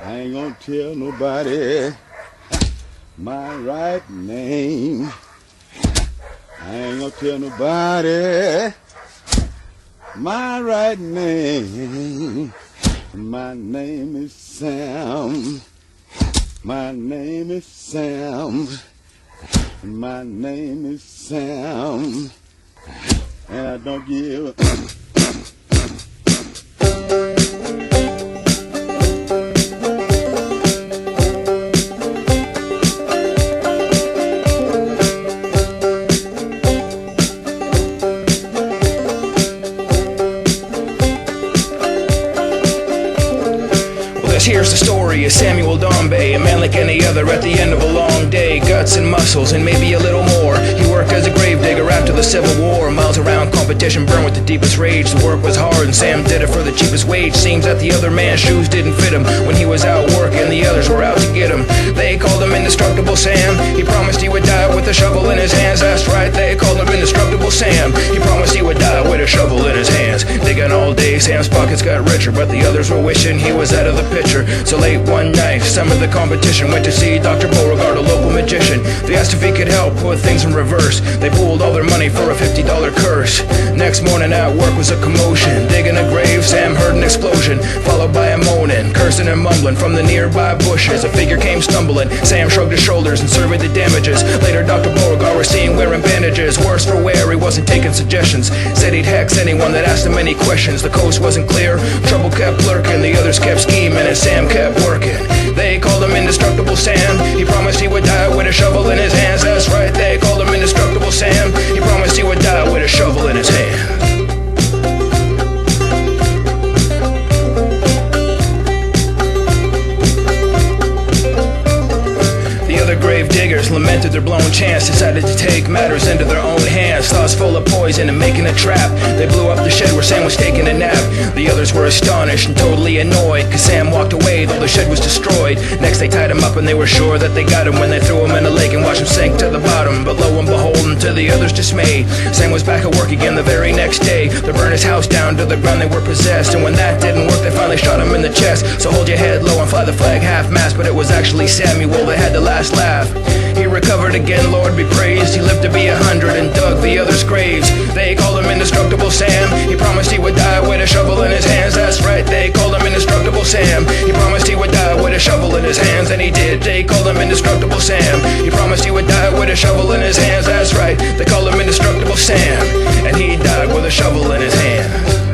I ain't gonna tell nobody my right name. I ain't gonna tell nobody my right name. My name is Sam. My name is Sam. My name is Sam. And I don't give Here's the story of Samuel Dombey, a man like any other at the end of a long day. Guts and muscles and maybe a little more. He worked as a gravedigger after the Civil War. Miles around competition, burned with the deepest rage. The work was hard and Sam did it for the cheapest wage. Seems that the other man's shoes didn't fit him. When he was out working, the others were out to get him. They called him Indestructible Sam. He promised he would die with a shovel in his hands. That's right, they called him Indestructible Sam. He promised he would die with a shovel in his hands. Digging all day, Sam's pockets got richer, but the others were wishing he was out of the picture. So late one night, some of the competition went to see Dr. Beauregard, a local magician. They asked if he could help put things in reverse. They pooled all their money for a $50 curse. Next morning at work was a commotion. Digging a grave, Sam heard an explosion, followed by a moaning, cursing and mumbling from the nearby bushes. A figure came stumbling. Sam shrugged his shoulders and surveyed the damages. Later, Dr. Beauregard was seen wearing bandages. Worse for wear, he wasn't taking suggestions. Said he'd hex anyone that asked him any questions. The coast wasn't clear, trouble kept lurking. The others kept scheming and Sam kept working. They called him Indestructible Sam. He promised he would die with a shovel in his hands. That's right, they called him Indestructible Sam. He promised he would die with a shovel in his hand. Grave diggers lamented their blown chance, decided to take matters into their own hands. Thoughts full of poison and making a trap. They blew up the shed where Sam was taking a nap. The others were astonished and totally annoyed, cause Sam walked away though the shed was destroyed. Next they tied him up and they were sure that they got him when they threw him in a lake and watched him sink to the bottom. But lo and behold, to the others' dismay, Sam was back at work again the very next day. They burned his house down to the ground, they were possessed. And when that didn't work, they finally shot him in the chest. So hold your head low and fly the flag half-mast. But it was actually Samuel that had the last laugh. He recovered again, Lord be praised. He lived to be 100 and dug the others' graves. They called him Indestructible Sam. He promised he would die with a shovel in his hands. That's right, they called him Indestructible Sam. He promised he would die with a shovel in his hands, and he did. They called him Indestructible Sam. He promised he would die with a shovel in his hands. That's right, they called him Indestructible Sam. And he died with a shovel in his hands.